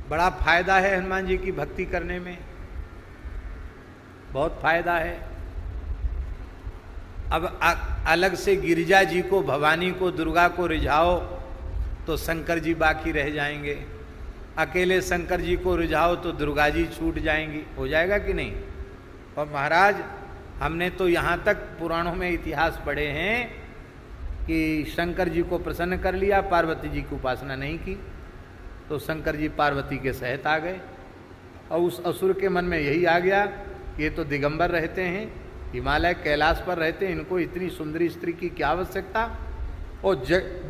बड़ा फायदा है हनुमान जी की भक्ति करने में, बहुत फायदा है। अब अलग से गिरिजा जी को, भवानी को, दुर्गा को रिझाओ तो शंकर जी बाकी रह जाएंगे, अकेले शंकर जी को रिझाओ तो दुर्गा जी छूट जाएंगी। हो जाएगा कि नहीं? और महाराज हमने तो यहाँ तक पुराणों में इतिहास पढ़े हैं कि शंकर जी को प्रसन्न कर लिया, पार्वती जी की उपासना नहीं की, तो शंकर जी पार्वती के सहित आ गए। और उस असुर के मन में यही आ गया कि ये तो दिगंबर रहते हैं, हिमालय कैलाश पर रहते हैं, इनको इतनी सुंदरी स्त्री की क्या आवश्यकता। और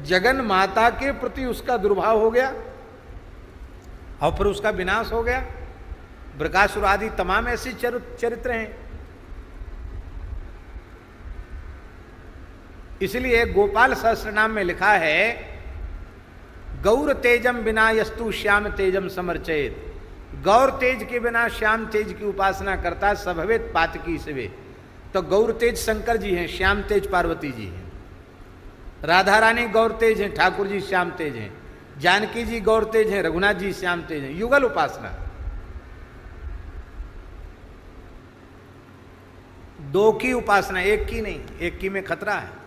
जगन माता के प्रति उसका दुर्भाव हो गया और फिर उसका विनाश हो गया। बृकासुर आदि तमाम ऐसे चरित्र हैं। इसलिए गोपाल सहस्त्रनाम में लिखा है, गौर तेजम बिना यस्तु श्याम तेजम समर्चयेत। गौर तेज के बिना श्याम तेज की उपासना करता सभवेत पातकी शिवे। तो गौर तेज शंकर जी हैं, श्याम तेज पार्वती जी हैं। राधा रानी गौर तेज हैं, ठाकुर जी श्याम तेज हैं। जानकी जी गौर तेज हैं, रघुनाथ जी श्याम तेज हैं। युगल उपासना, दो की उपासना, एक की नहीं, एक की में खतरा है।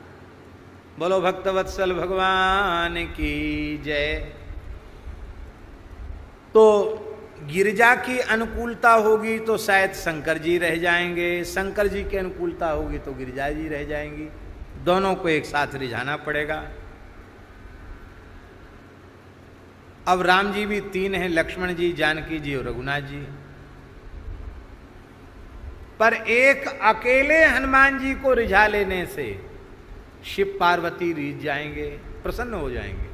बोलो भक्तवत्सल भगवान की जय। तो गिरिजा की अनुकूलता होगी तो शायद शंकर जी रह जाएंगे, शंकर जी की अनुकूलता होगी तो गिरिजा जी रह जाएंगी। दोनों को एक साथ रिझाना पड़ेगा। अब राम जी भी तीन हैं, लक्ष्मण जी, जानकी जी और रघुनाथ जी। पर एक अकेले हनुमान जी को रिझा लेने से शिव पार्वती रिझ जाएंगे, प्रसन्न हो जाएंगे,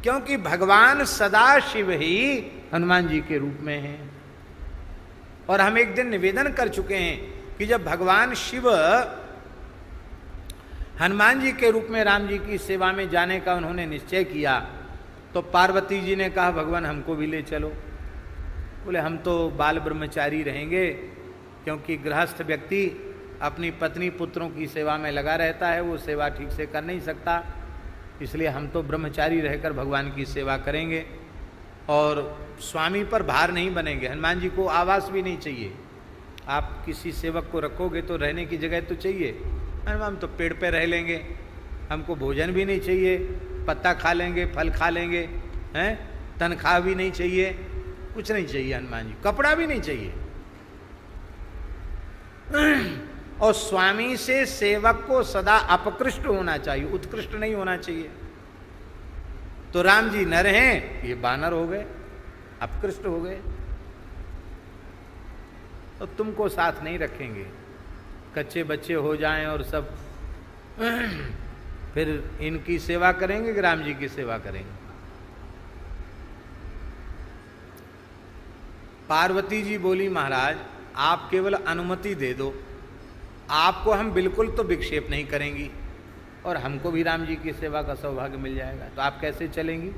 क्योंकि भगवान सदा शिव ही हनुमान जी के रूप में हैं। और हम एक दिन निवेदन कर चुके हैं कि जब भगवान शिव हनुमान जी के रूप में राम जी की सेवा में जाने का उन्होंने निश्चय किया, तो पार्वती जी ने कहा भगवान हमको भी ले चलो। बोले हम तो बाल ब्रह्मचारी रहेंगे, क्योंकि गृहस्थ व्यक्ति अपनी पत्नी पुत्रों की सेवा में लगा रहता है, वो सेवा ठीक से कर नहीं सकता, इसलिए हम तो ब्रह्मचारी रहकर भगवान की सेवा करेंगे और स्वामी पर भार नहीं बनेंगे। हनुमान जी को आवास भी नहीं चाहिए। आप किसी सेवक को रखोगे तो रहने की जगह तो चाहिए। हम तो पेड़ पे रह लेंगे, हमको भोजन भी नहीं चाहिए, पत्ता खा लेंगे, फल खा लेंगे, हैं, तनख्वाह भी नहीं चाहिए, कुछ नहीं चाहिए हनुमान जी, कपड़ा भी नहीं चाहिए। और स्वामी से सेवक को सदा अपकृष्ट होना चाहिए, उत्कृष्ट नहीं होना चाहिए। तो राम जी नर हैं, ये बानर हो गए, अपकृष्ट हो गए, तो तुमको साथ नहीं रखेंगे। कच्चे बच्चे हो जाएं और सब फिर इनकी सेवा करेंगे कि राम जी की सेवा करेंगे। पार्वती जी बोली महाराज आप केवल अनुमति दे दो, आपको हम बिल्कुल तो विक्षेप नहीं करेंगी और हमको भी राम जी की सेवा का सौभाग्य मिल जाएगा। तो आप कैसे चलेंगी?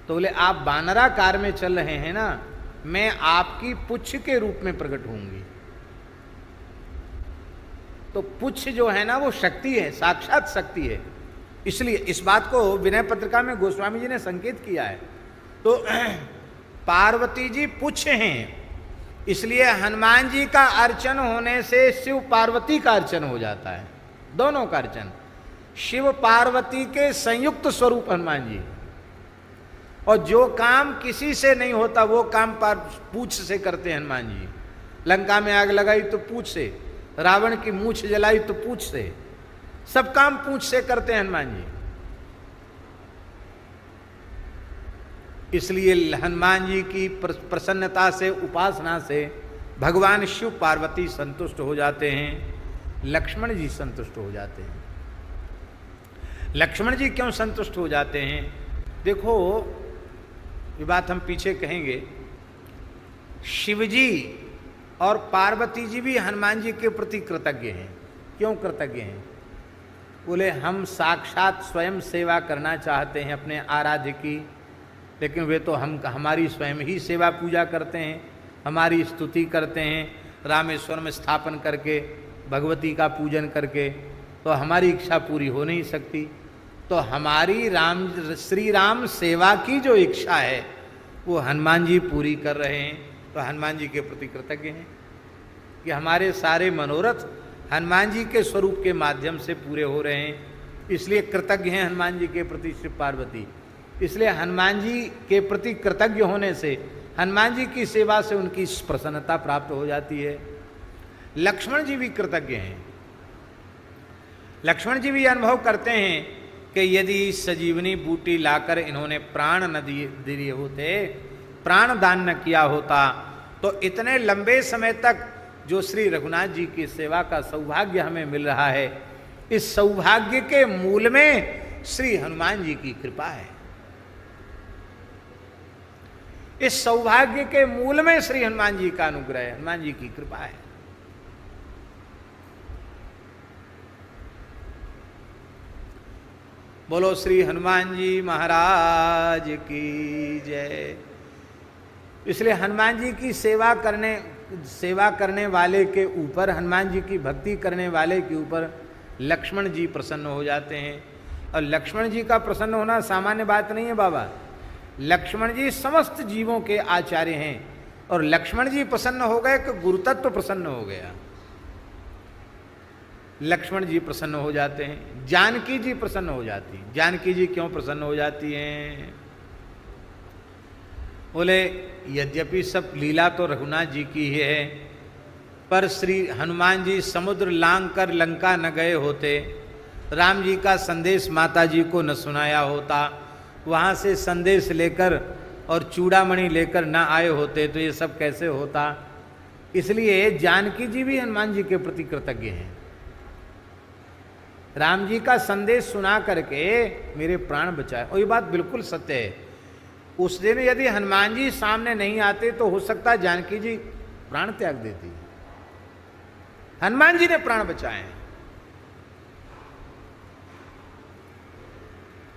तो बोले आप बानराकार में चल रहे हैं ना, मैं आपकी पुच्छ के रूप में प्रकट होंगी। तो पुच्छ जो है ना वो शक्ति है, साक्षात शक्ति है। इसलिए इस बात को विनय पत्रिका में गोस्वामी जी ने संकेत किया है। तो पार्वती जी पुच्छ हैं, इसलिए हनुमान जी का अर्चन होने से शिव पार्वती का अर्चन हो जाता है, दोनों का अर्चन। शिव पार्वती के संयुक्त स्वरूप हनुमान जी। और जो काम किसी से नहीं होता वो काम पूछ से करते हैं हनुमान जी। लंका में आग लगाई तो पूछ से, रावण की मूछ जलाई तो पूछ से, सब काम पूछ से करते हैं हनुमान जी। इसलिए हनुमान जी की प्रसन्नता से, उपासना से भगवान शिव पार्वती संतुष्ट हो जाते हैं, लक्ष्मण जी संतुष्ट हो जाते हैं। लक्ष्मण जी क्यों संतुष्ट हो जाते हैं? देखो ये बात हम पीछे कहेंगे। शिवजी और पार्वती जी भी हनुमान जी के प्रति कृतज्ञ हैं। क्यों कृतज्ञ हैं? बोले हम साक्षात स्वयं सेवा करना चाहते हैं अपने आराध्य की, लेकिन वे तो हमारी स्वयं ही सेवा पूजा करते हैं, हमारी स्तुति करते हैं, रामेश्वर में स्थापन करके भगवती का पूजन करके, तो हमारी इच्छा पूरी हो नहीं सकती। तो हमारी श्री राम सेवा की जो इच्छा है वो हनुमान जी पूरी कर रहे हैं, तो हनुमान जी के प्रति कृतज्ञ हैं कि हमारे सारे मनोरथ हनुमान जी के स्वरूप के माध्यम से पूरे हो रहे हैं, इसलिए कृतज्ञ हैं हनुमान जी के प्रति श्री पार्वती। इसलिए हनुमान जी के प्रति कृतज्ञ होने से हनुमान जी की सेवा से उनकी प्रसन्नता प्राप्त हो जाती है। लक्ष्मण जी भी कृतज्ञ हैं। लक्ष्मण जी भी अनुभव करते हैं कि यदि सजीवनी बूटी लाकर इन्होंने प्राण न दिए होते, प्राण दान न किया होता, तो इतने लंबे समय तक जो श्री रघुनाथ जी की सेवा का सौभाग्य हमें मिल रहा है, इस सौभाग्य के मूल में श्री हनुमान जी की कृपा है। इस सौभाग्य के मूल में श्री हनुमान जी का अनुग्रह है, हनुमान जी की कृपा है। बोलो श्री हनुमान जी महाराज की जय। इसलिए हनुमान जी की सेवा करने वाले के ऊपर, हनुमान जी की भक्ति करने वाले के ऊपर लक्ष्मण जी प्रसन्न हो जाते हैं। और लक्ष्मण जी का प्रसन्न होना सामान्य बात नहीं है बाबा। लक्ष्मण जी समस्त जीवों के आचार्य हैं, और लक्ष्मण जी प्रसन्न हो गए कि गुरुतत्व प्रसन्न हो गया। लक्ष्मण जी प्रसन्न हो जाते हैं, जानकी जी प्रसन्न हो जाती हैं। जानकी जी क्यों प्रसन्न हो जाती हैं? बोले यद्यपि सब लीला तो रघुनाथ जी की ही है, पर श्री हनुमान जी समुद्र लांघ कर लंका न गए होते, राम जी का संदेश माता जी को न सुनाया होता, वहाँ से संदेश लेकर और चूड़ामणि लेकर न आए होते, तो ये सब कैसे होता। इसलिए जानकी जी भी हनुमान जी के प्रति कृतज्ञ हैं। राम जी का संदेश सुना करके मेरे प्राण बचाए, और ये बात बिल्कुल सत्य है। उस दिन यदि हनुमान जी सामने नहीं आते तो हो सकता जानकी जी प्राण त्याग देती। हनुमान जी ने प्राण बचाए हैं।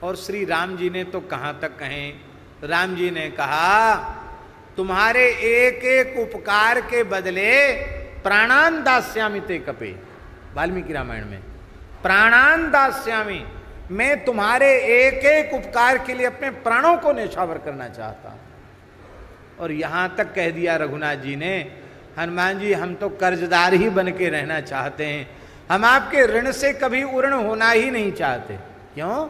और श्री राम जी ने तो कहां तक कहें, राम जी ने कहा तुम्हारे एक एक उपकार के बदले प्राणान दास्यामि ते कपे। वाल्मीकि रामायण में प्राणान दास्यामि, मैं तुम्हारे एक एक उपकार के लिए अपने प्राणों को न्यौछावर करना चाहता हूं। और यहां तक कह दिया रघुनाथ जी ने, हनुमान जी हम तो कर्जदार ही बन के रहना चाहते हैं, हम आपके ऋण से कभी उऋण होना ही नहीं चाहते। क्यों?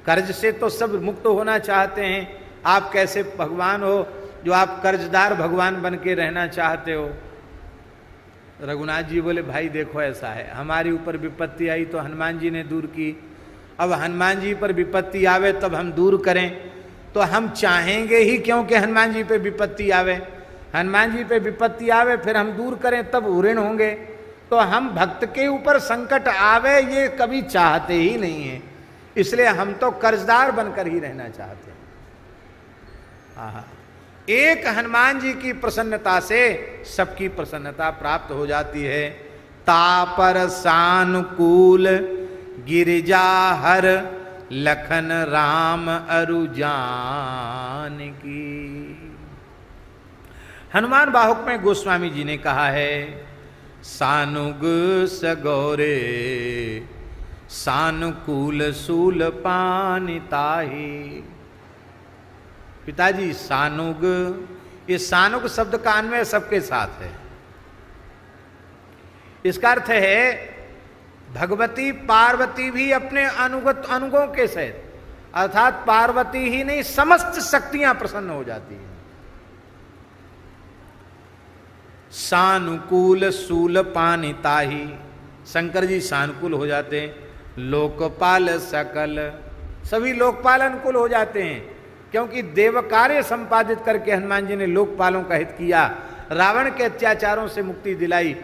कर्ज से तो सब मुक्त होना चाहते हैं, आप कैसे भगवान हो जो आप कर्जदार भगवान बन के रहना चाहते हो। रघुनाथ जी बोले भाई देखो ऐसा है, हमारे ऊपर विपत्ति आई तो हनुमान जी ने दूर की, अब हनुमान जी पर विपत्ति आवे तब हम दूर करें, तो हम चाहेंगे ही क्यों कि हनुमान जी पे विपत्ति आवे। हनुमान जी पे विपत्ति आवे फिर हम दूर करें तब उऋण होंगे, तो हम भक्त के ऊपर संकट आवे ये कभी चाहते ही नहीं है। इसलिए हम तो कर्जदार बनकर ही रहना चाहते हैं। आहा, एक हनुमान जी की प्रसन्नता से सबकी प्रसन्नता प्राप्त हो जाती है। तापर सानुकूल गिरिजा हर लखन राम अरु जानकी। हनुमान बाहुक में गोस्वामी जी ने कहा है, सानुग सगौरे सानुकूल सूल पानिताही। पिताजी सानुग, ये सानुग शब्द का अन्वय सबके साथ है। इसका अर्थ है भगवती पार्वती भी अपने अनुगों के सहित, अर्थात पार्वती ही नहीं समस्त शक्तियां प्रसन्न हो जाती हैं। सानुकूल सूल पानिताही, शंकर जी सानुकूल हो जाते हैं। लोकपाल सकल, सभी लोकपाल अनुकूल हो जाते हैं, क्योंकि देव कार्य संपादित करके हनुमान जी ने लोकपालों का हित किया, रावण के अत्याचारों से मुक्ति दिलाई,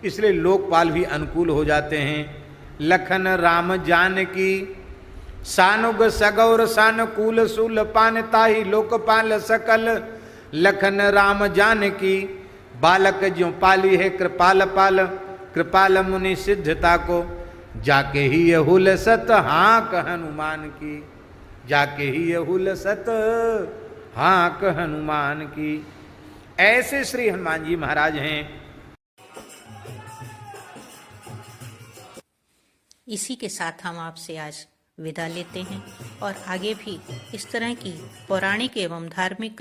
इसलिए लोकपाल भी अनुकूल हो जाते हैं। लखन राम जानकी सानुग सगौर सानुकूल सूल पानिताही लोकपाल सकल। लखन राम जानकी बालक ज्यों पाली है कृपाल पाल। कृपाल मुनि सिद्धता को जाके ही ये हुलसत हाँक हनुमान की। जाके ही ये हुलसत हाँक हनुमान की। ऐसे श्री हनुमान जी महाराज हैं। इसी के साथ हम आपसे आज विदा लेते हैं और आगे भी इस तरह की पौराणिक एवं धार्मिक